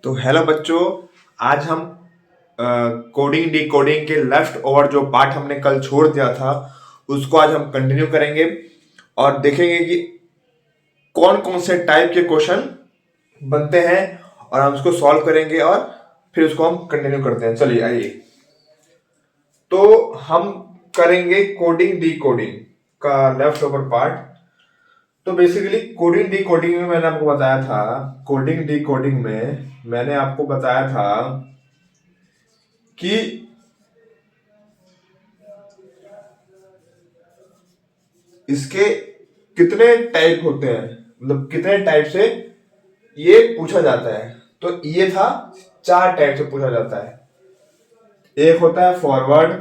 तो हेलो बच्चों, आज हम कोडिंग डी कोडिंग के लेफ्ट ओवर जो पार्ट हमने कल छोड़ दिया था उसको आज हम कंटिन्यू करेंगे और देखेंगे कि कौन कौन से टाइप के क्वेश्चन बनते हैं और हम उसको सॉल्व करेंगे और फिर उसको हम कंटिन्यू करते हैं। चलिए आइए। तो हम करेंगे कोडिंग डी कोडिंग का लेफ्ट ओवर पार्ट। तो बेसिकली कोडिंग डी कोडिंग में मैंने आपको बताया था, कोडिंग डी कोडिंग में मैंने आपको बताया था कि इसके कितने टाइप होते हैं, मतलब कितने टाइप से ये पूछा जाता है। तो ये था 4 टाइप से पूछा जाता है। एक होता है फॉरवर्ड,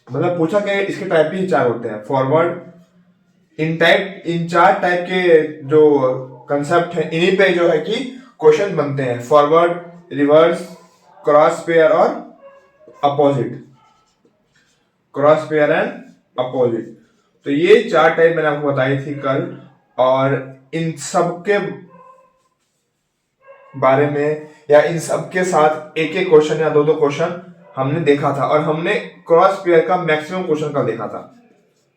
मतलब पूछा क्या, इसके टाइप ही 4 होते हैं। फॉरवर्ड, इन 4 टाइप के जो कंसेप्ट है इन्हीं पे जो है कि क्वेश्चन बनते हैं। फॉरवर्ड, रिवर्स, क्रॉस पेयर और opposite. Cross pair and opposite. तो ये 4 टाइप मैंने आपको बताई थी कल, और इन सब के बारे में या इन सब के साथ एक एक क्वेश्चन या दो दो क्वेश्चन हमने देखा था। और हमने क्रॉस पेयर का मैक्सिमम क्वेश्चन कल देखा था।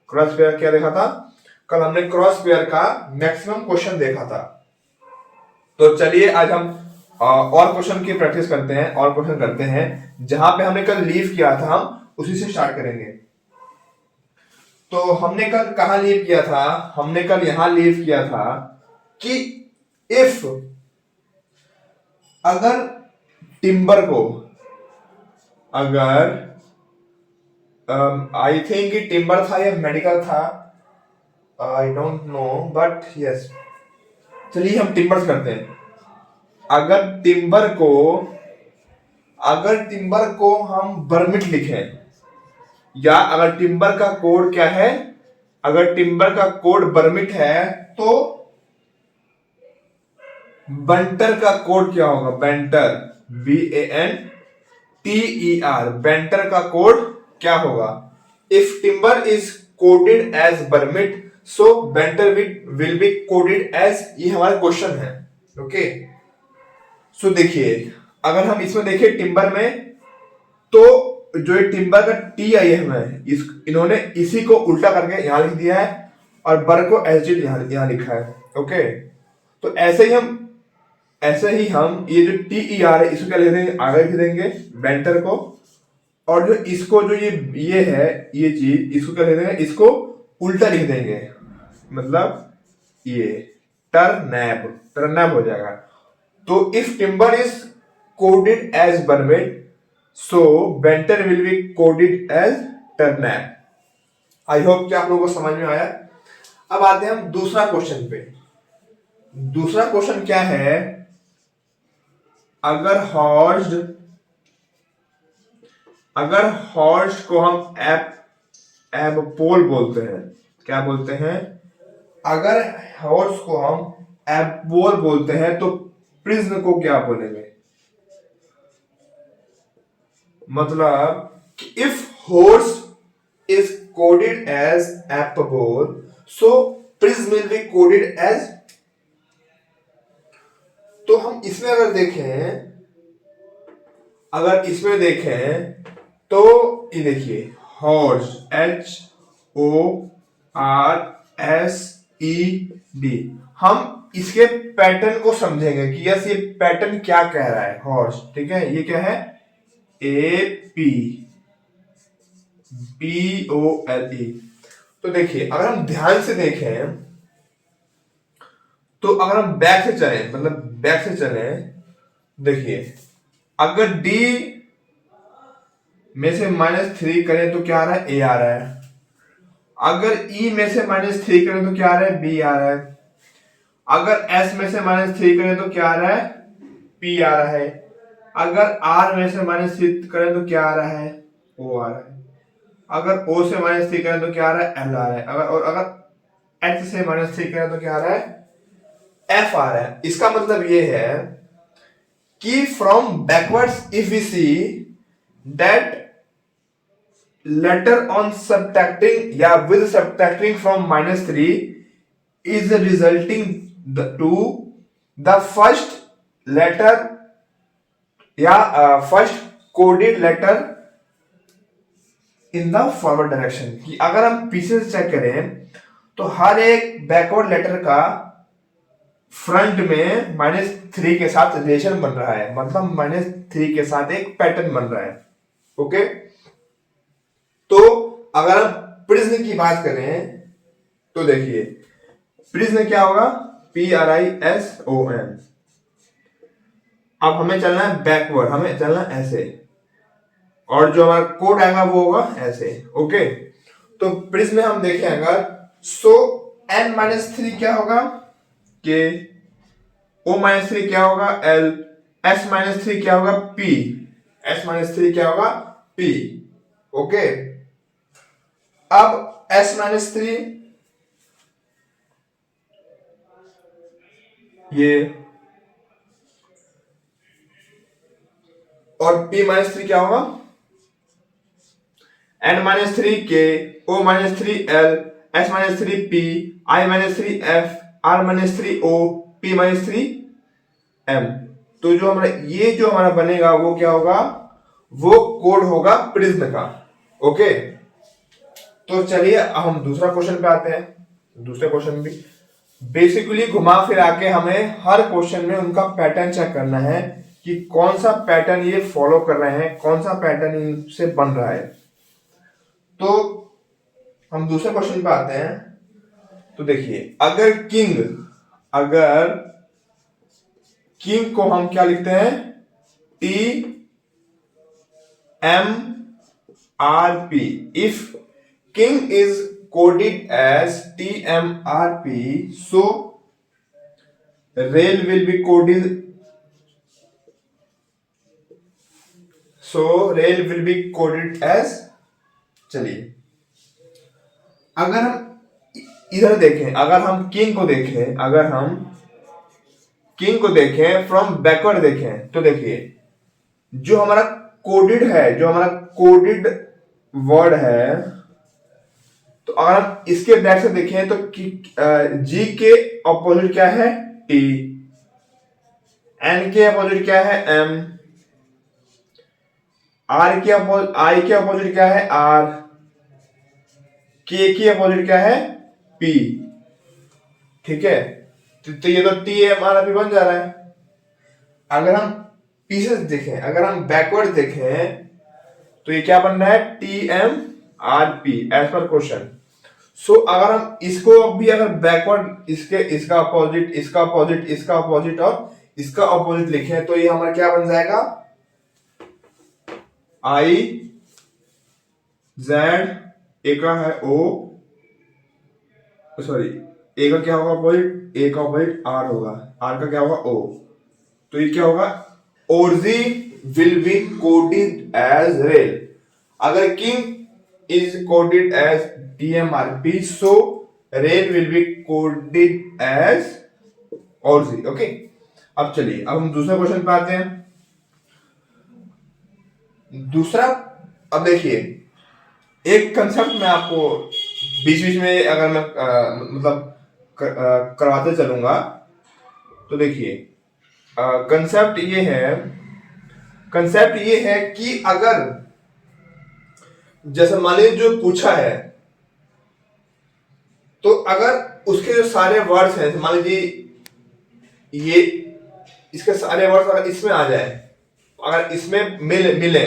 क्रॉस पेयर क्या देखा था कल? हमने क्रॉस पेयर का मैक्सिमम क्वेश्चन देखा था। तो चलिए आज हम और क्वेश्चन की प्रैक्टिस करते हैं और क्वेश्चन करते हैं। जहां पे हमने कल लीव किया था हम उसी से स्टार्ट करेंगे। तो हमने कल कहा लीव किया था? हमने कल यहां लीव किया था कि इफ, अगर टिम्बर को, अगर आई थिंक टिम्बर था या मेडिकल था, I don't know, but yes, चलिए हम टिम्बर करते हैं। अगर टिम्बर को हम बर्मिट लिखें, या अगर टिम्बर का कोड क्या है, अगर टिम्बर का कोड बर्मिट है तो बंटर का कोड क्या होगा? बेंटर, BANTER, बेंटर का कोड क्या होगा? If timber is coded as burmit, so banter will be coded as, ये हमारा क्वेश्चन है। ओके, सो देखिए, अगर हम इसमें देखें टिम्बर में, तो जो ये टिम्बर का TIM है, इन्होंने इसी को उल्टा करके यहां लिख दिया है और बर को SG यहां लिखा है। ओके, तो ऐसे ही हम ये जो TER है इसको क्या लिख देंगे? आगे लिख देंगे बेंटर को। और जो इसको जो ये है, ये चीज, इसको क्या लिख देंगे? इसको उल्टा लिख देंगे, मतलब ये टर्नैप हो जाएगा। तो if timber is coded as burmit, so banter will be coded as turnip. I hope कि आप लोगों को समझ में आया। अब आते हैं हम दूसरा क्वेश्चन पे। दूसरा क्वेश्चन क्या है? अगर हॉर्स को हम एबपोल बोलते हैं, क्या बोलते हैं? अगर हॉर्स को हम एबपोल बोलते हैं तो प्रिज्म को क्या बोलेंगे? मतलब if horse is coded as epbol, so prism will be coded as. तो हम इसमें अगर इसमें देखें तो ये देखिए, हॉर्स, HORSED। हम इसके पैटर्न को समझेंगे कि यस, ये पैटर्न क्या कह रहा है। हॉर्स, ठीक है, ये क्या है? APPOLE। तो देखिए, अगर हम ध्यान से देखें तो अगर हम बैक से चलें, मतलब बैक से चलें, देखिए, अगर D में से -3 करें तो क्या आ रहा है? A आ रहा है। अगर E में से -3 करें तो क्या आ रहा है? B आ रहा है। अगर S में से -3 करें तो क्या आ रहा है? P आ रहा है। अगर R में से -3 करें तो क्या आ रहा है? O आ रहा है। अगर O से -3 करें तो क्या आ रहा है? L आ रहा है। अगर H से -3 करें तो क्या आ रहा है? F आ रहा है। इसका मतलब ये है कि from backwards if we see that letter on subtracting या with subtracting from -3 is resulting to the first letter या first coded letter in the forward direction, कि अगर हम पीछे से चेक करें तो हर एक बैकवर्ड लेटर का फ्रंट में -3 के साथ रिलेशन बन रहा है, मतलब -3 के साथ एक पैटर्न बन रहा है। ओके, तो अगर हम प्रिज्म की बात करें तो देखिए प्रिज्म क्या होगा, PRISON। अब हमें चलना है बैकवर्ड, हमें चलना है ऐसे, और जो हमारा कोड आएगा वो होगा ऐसे। ओके, तो प्रिज्म में हम देखें अगर, सो n-3 क्या होगा K, O-3 क्या होगा L, S-3 क्या होगा P, S-3 क्या होगा P। ओके, अब S-3 ये, और P-3 क्या होगा n-3 K, O-3 L, S-3 P, I-3 F, R-3 O, P-3 M। तो जो हमारा ये जो हमारा बनेगा वो क्या होगा, वो कोड होगा प्रिज्म का। ओके, तो चलिए अब हम दूसरा क्वेश्चन पे आते हैं। दूसरे क्वेश्चन भी बेसिकली घुमा फिरा के हमें हर क्वेश्चन में उनका पैटर्न चेक करना है कि कौन सा पैटर्न ये फॉलो कर रहे हैं, कौन सा पैटर्न इनसे बन रहा है। तो हम दूसरे क्वेश्चन पे आते हैं। तो देखिए अगर किंग को हम क्या लिखते हैं, TMRP। If king is coded as TMRP, so rail will be coded, as, चलिए अगर हम इधर देखें, अगर हम किंग को देखें फ्रॉम बैकवर्ड देखें, तो देखिए जो हमारा कोडेड है, जो हमारा कोडेड वर्ड है, तो अगर हम इसके बैक से देखें तो जी के अपोजिट क्या है टी, एन के अपोजिट क्या है एम, आई के अपोजिट क्या है आर, के अपोजिट क्या है पी। ठीक है, तो ये तो टी एम आर पी बन जा रहा है। अगर हम पीसेस देखें, अगर हम बैकवर्ड देखें तो ये क्या बन रहा है, T M R P as पर क्वेश्चन। सो अगर हम इसको भी अगर बैकवर्ड इसका अपोजिट, इसका अपोजिट, इसका अपोजिट और इसका अपोजिट लिखें तो ये हमारा क्या बन जाएगा, आई जेड, ए का है ओ, सॉरी ए का क्या होगा अपोजिट, ए का अपोजिट आर होगा, आर का क्या होगा ओ। तो ये क्या होगा, ORZ will be coded as rail. अगर king is coded as DMRP, so rail will be coded as ORZ। Okay, अब चलिए अब हम दूसरा क्वेश्चन पे आते हैं। दूसरा, अब देखिए एक कंसेप्ट मैं आपको बीच बीच में अगर मैं करवाते चलूंगा, तो देखिए कंसेप्ट ये है कि अगर जैसे मान लीजिए जो पूछा है, तो अगर उसके जो सारे वर्ड्स हैं, मान लीजिए ये इसके सारे वर्ड्स अगर इसमें आ जाए, अगर इसमें मिले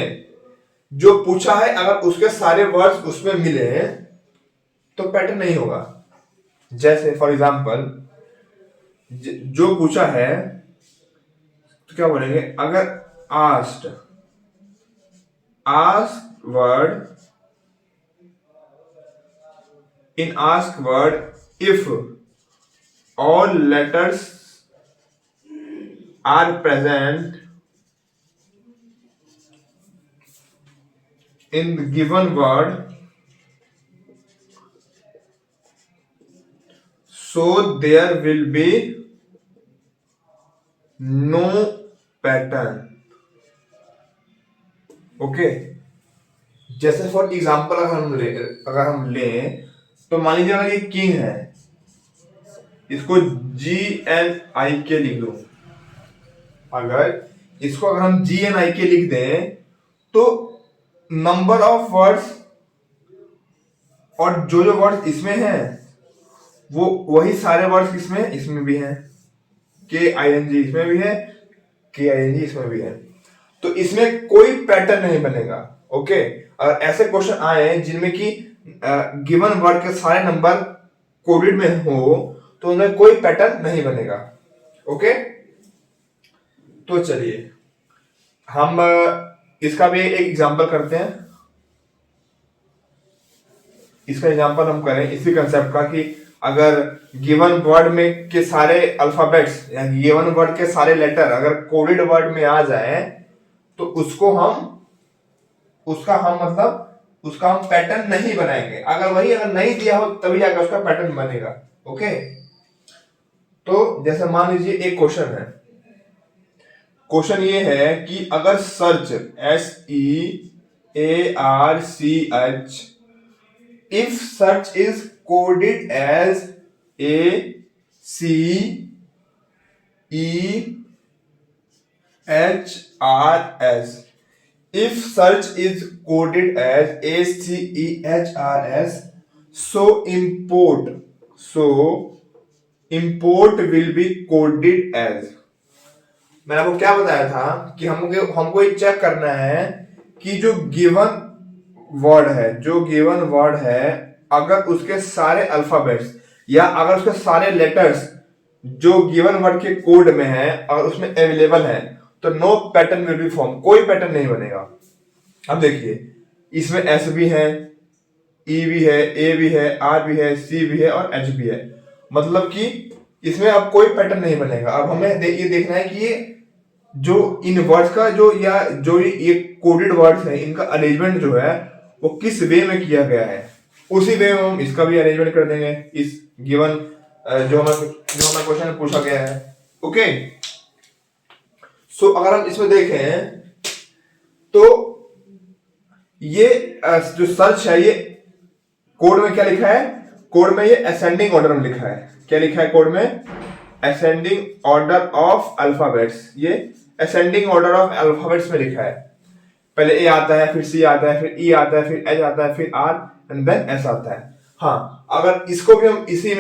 जो पूछा है, अगर उसके सारे वर्ड्स उसमें मिले तो पैटर्न नहीं होगा। जैसे फॉर एग्जांपल जो पूछा है तो क्या बोलेंगे, अगर asked word, in ask word if all letters are present in the given word, so there will be no pattern। Okay, जैसे फॉर एग्जांपल अगर हम लें तो मान लीजिए अगर ये किंग है, इसको GNIK लिख दो। अगर हम GNIK लिख दें तो नंबर ऑफ वर्ड्स और जो वर्ड्स इसमें हैं वो वही सारे वर्ड्स इसमें भी हैं। KING इसमें भी है, KING इसमें भी है, तो इसमें कोई पैटर्न नहीं बनेगा। ओके, और ऐसे क्वेश्चन आए हैं जिनमें कि गिवन वर्ड के सारे नंबर कोडेड में हो तो उनमें कोई पैटर्न नहीं बनेगा। ओके, तो चलिए हम इसका भी एक एग्जांपल करते हैं। इसका एग्जांपल हम करें इसी कंसेप्ट का कि अगर गिवन वर्ड में के सारे अल्फाबेट्स या गिवन वर्ड के सारे लेटर अगर कोडेड वर्ड में आ जाए तो उसका हम पैटर्न नहीं बनाएंगे। अगर नहीं दिया हो तभी जाकर उसका पैटर्न बनेगा। ओके, तो जैसे मान लीजिए एक क्वेश्चन है। क्वेश्चन ये है कि अगर search SEARCH if search is coded as ACEHRS, if search is coded as ACEHRS, so import will be coded as। मैंने आपको क्या बताया था कि हमको ये चेक करना है कि जो गिवन वर्ड है अगर उसके सारे अल्फाबेट्स या अगर उसके सारे लेटर्स जो गिवन वर्ड के कोड में है और उसमें अवेलेबल है तो no pattern will be form, कोई पैटर्न नहीं बनेगा। अब देखिए इसमें S भी है, E भी है, A भी है, R भी है, C भी है और H भी है, मतलब कि इसमें अब कोई पैटर्न नहीं बनेगा। अब हमें ये देखना है कि ये जो इन वर्ड्स का जो ये कोडेड वर्ड्स है इनका अरेंजमेंट जो है वो किस वे में किया गया है, उसी वे में हम इसका भी अरेंजमेंट कर देंगे इस गिवन जो हमें क्वेश्चन पूछा गया है। ओके, सो अगर हम इसमें देखें तो ये जो सर्च है ये कोड में क्या लिखा है, कोड में ये असेंडिंग ऑर्डर में लिखा है। क्या लिखा है कोड में? Ascending order of alphabets. ये असेंडिंग ऑर्डर ऑफ अल्फाबेट्स में लिखा है। पहले A आता है, फिर C आता है, फिर E आता है, फिर H आता है, फिर R एंड देन S आता है। हाँ, अगर इसको भी हम इसी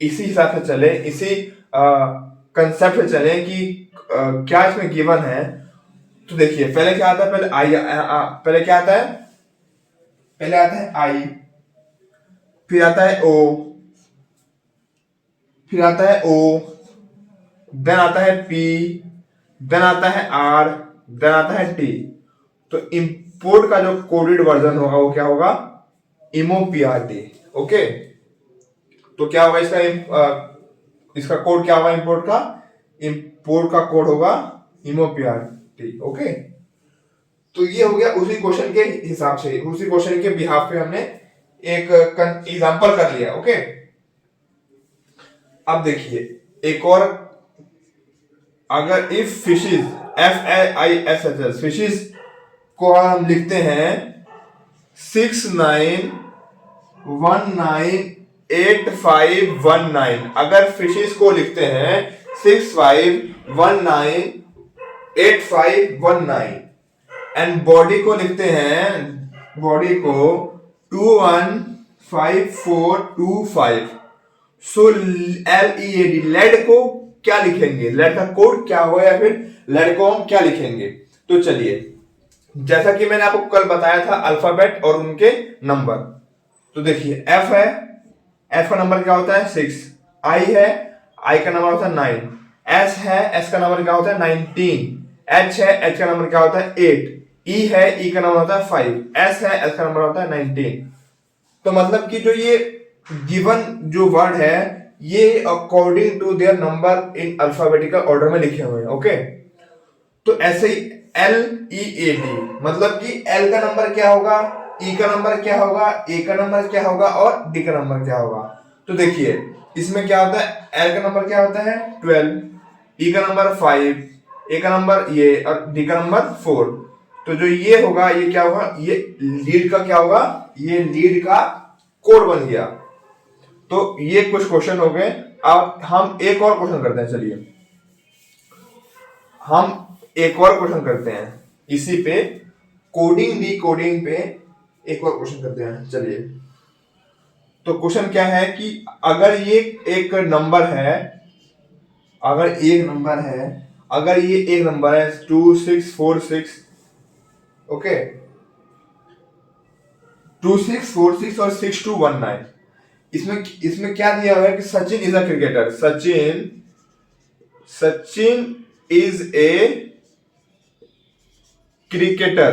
हिसाब से चले, इसी कंसेप्ट से चले कि क्या इसमें गिवन है, तो देखिए पहले क्या आता है, पहले क्या आता है, पहले आता है I, फिर आता है O, फिर आता है O, देन आता है P, देन आता है R, देन आता है T। तो इंपोर्ट का जो कोडेड वर्जन होगा वो क्या होगा? IMOPRT। ओके, तो क्या होगा इसका कोड क्या होगा? इंपोर्ट का कोड होगा IMOPRT। ओके, तो ये हो गया उसी क्वेश्चन के हिसाब से, उसी क्वेश्चन के बिहाफ पे हमने एक एग्जांपल कर लिया। ओके, अब देखिए एक और, अगर इफ फिशेस FISHES फिशेस को हम लिखते हैं 69198519, अगर फिशेस को लिखते हैं 65198519 एंड बॉडी को लिखते हैं 215425, सो LED लेड को क्या लिखेंगे? लेड का कोड क्या होगा या फिर लेड को हम क्या लिखेंगे? तो चलिए, जैसा कि मैंने आपको कल बताया था अल्फाबेट और उनके नंबर, तो देखिए F है, F का नंबर क्या होता है? 6, I है, I का नंबर होता है 9, S है, S का नंबर क्या होता है? 19, H है, H का नंबर क्या होता है? 8, E है, E का नंबर होता है 5, S है, S का नंबर होता है 19। तो मतलब कि जो ये गिवन जो वर्ड है ये according to their number in alphabetical order में लिखे हुए हैं। ओके, तो ऐसे ही LEAD, मतलब कि L का नंबर क्या होगा, E का नंबर क्या होगा, A का नंबर क्या होगा और D का नंबर क्या होगा। तो देखिए इसमें क्या होता है, L का नंबर क्या होता है 12, E का नंबर 5, A का नंबर ये और D का नंबर 4। तो जो ये होगा ये क्या होगा, ये लीड का क्या होगा, ये लीड का कोड बन गया। तो ये कुछ क्वेश्चन हो गए अब हम एक और क्वेश्चन करते हैं, चलिए हम एक और क्वेश्चन करते हैं इसी पे, कोडिंग डी कोडिंग पे एक और क्वेश्चन करते हैं, चलिए। तो क्वेश्चन क्या है कि अगर ये एक नंबर है, अगर एक नंबर है, अगर ये एक नंबर है 2646, ओके, 2646 और 6219, इसमें इसमें क्या दिया हुआ है कि Sachin is a cricketer, Sachin is a cricketer,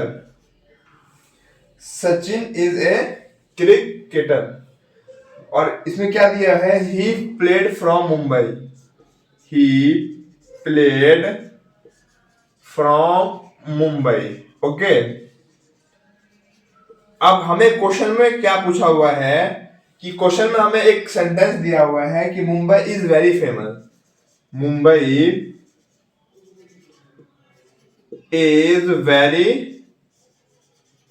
Sachin is a cricketer, और इसमें क्या दिया है, he played from Mumbai, he played from Mumbai, okay. अब हमें क्वेश्चन में क्या पूछा हुआ है कि क्वेश्चन में हमें एक सेंटेंस दिया हुआ है कि Mumbai is very famous, Mumbai is very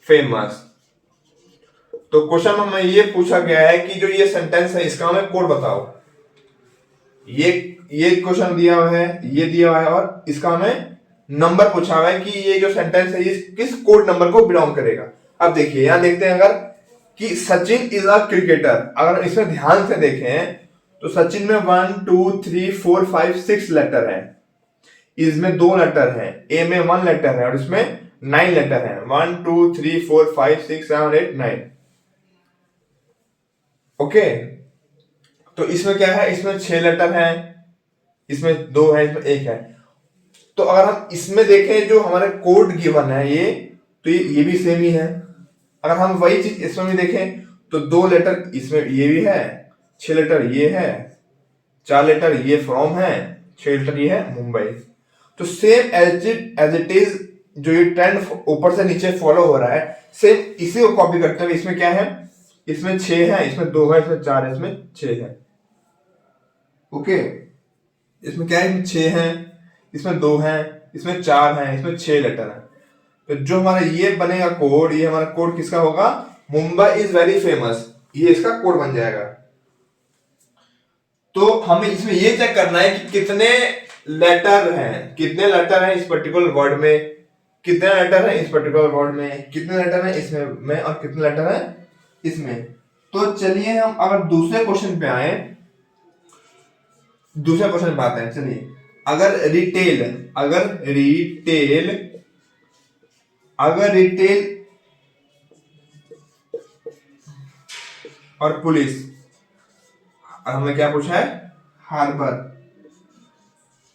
famous. तो क्वेश्चन में हमें ये पूछा गया है कि जो ये सेंटेंस है इसका हमें कोड बताओ। ये क्वेश्चन दिया हुआ है, ये दिया हुआ है, और इसका हमें नंबर पूछा हुआ है कि ये जो सेंटेंस है ये किस कोड नंबर को बिलोंग करेगा। अब देखिए यहां देखते हैं अगर कि सचिन इज अ क्रिकेटर, अगर इसमें ध्यान से देखें तो सचिन में 1 2 3 4 5 6 लेटर है, इसमें 2 लेटर है, ए में 1 लेटर है और इसमें 9 लेटर है, 1 2 3 4 5 6 7 8 9, ओके। तो इसमें क्या है, इसमें 6 लेटर है, इसमें 2 है, इसमें 1 है। तो अगर हम इसमें देखें जो हमारे कोड गिवन है ये, तो ये भी सेम ही है। अगर हम वही चीज इसमें भी देखें तो 2 लेटर इसमें ये भी है, 6 लेटर ये है, 4 लेटर ये फ्रॉम है, 6 लेटर ये है मुंबई। तो सेम एज इट इज जो ये ट्रेंड ऊपर से नीचे फॉलो हो रहा है, सेम इसी को कॉपी करते हुए इसमें क्या है, इसमें 6 है, इसमें 2 है, इसमें 4 है, इसमें 6 है, ओके। इसमें क्या है, इसमें 6 है, इसमें 2 है, इसमें 4 है, इसमें 6 लेटर है। तो जो हमारा ये बनेगा कोड, ये हमारा कोड किसका होगा, मुंबई इज वेरी फेमस, ये इसका कोड बन जाएगा। तो हमें इसमें ये चेक करना है कि कितने लेटर हैं, कितने लेटर हैं इस पर्टिकुलर वर्ड में, कितने लेटर हैं इस पर्टिकुलर वर्ड में, कितने लेटर हैं इसमें में, और कितने लेटर हैं इसमें। तो चलिए हम अगर दूसरे क्वेश्चन पे आए, दूसरे क्वेश्चन पे आते हैं, चलिए। अगर रिटेल और पुलिस, हमें क्या पूछा है, हार्बर।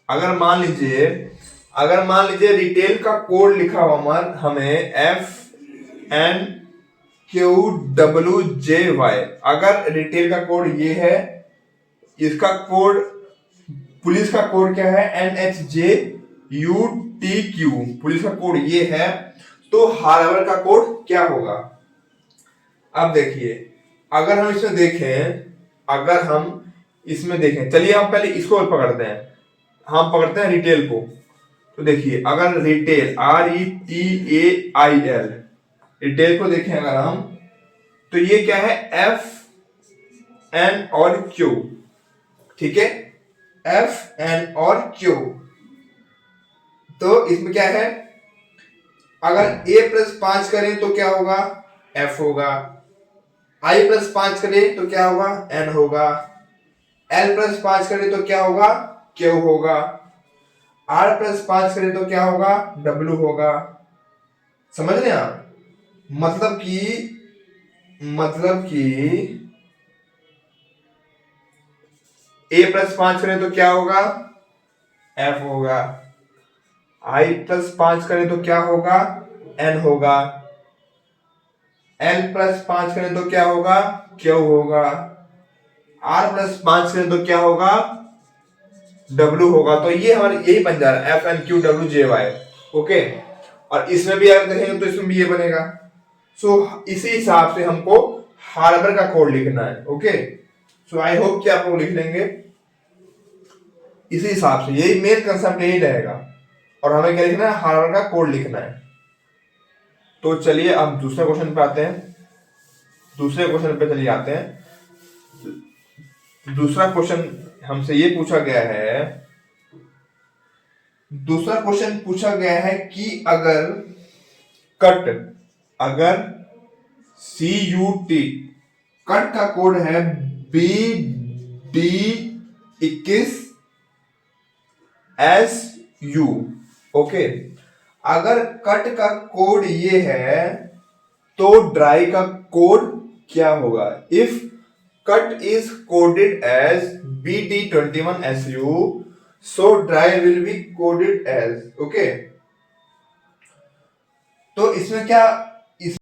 अगर मान लीजिए रिटेल का कोड लिखा हुआ हमें FNQWJY, अगर रिटेल का कोड ये है, इसका कोड, पुलिस का कोड क्या है, NHJUTQ, पुलिस का कोड ये है, तो हार्बर का कोड क्या होगा। अब देखिए अगर हम इसमें देखें, चलिए हम पहले इसको पकड़ते हैं, हम पकड़ते हैं रिटेल को। तो देखिए अगर रिटेल RETAIL, रिटेल को देखें अगर हम, तो ये क्या है, FN और Q, ठीक है, FN और Q। तो इसमें क्या है, अगर A+5 करें तो क्या होगा, F होगा, I+5 करें तो क्या होगा, N होगा, L+5 करें तो क्या होगा, Q होगा, R+5 करें तो क्या होगा, W होगा। समझ रहे हैं आप, मतलब कि A+5 करें तो क्या होगा, F होगा, I+5 करें तो क्या होगा, N होगा, L+5 करें तो क्या होगा, Q होगा, R+5 करें तो क्या होगा, W होगा। तो ये हमारे यही बन जा रहा है FNQWJY, ओके। और इसमें भी अगर देखेंगे तो इसमें भी ये बनेगा। सो इसी हिसाब से हमको हार्बर का कोड लिखना है, ओके। सो आई होप कि आप लोग लिख लेंगे इसी हिसाब से, यही मेन कंसेप्ट यही रहेगा। और हमें क्या लिखना है, हार्बर का कोड लिखना है। तो चलिए अब दूसरे क्वेश्चन पे आते हैं, दूसरे क्वेश्चन पे चलिए आते हैं। दूसरा क्वेश्चन हमसे ये पूछा गया है, दूसरा क्वेश्चन पूछा गया है कि अगर CUT, कट का कोड है BD21SU। ओके, अगर कट का कोड ये है तो ड्राई का कोड क्या होगा? If cut is coded as BD21SU, so dry will be coded as, okay. तो इसमें क्या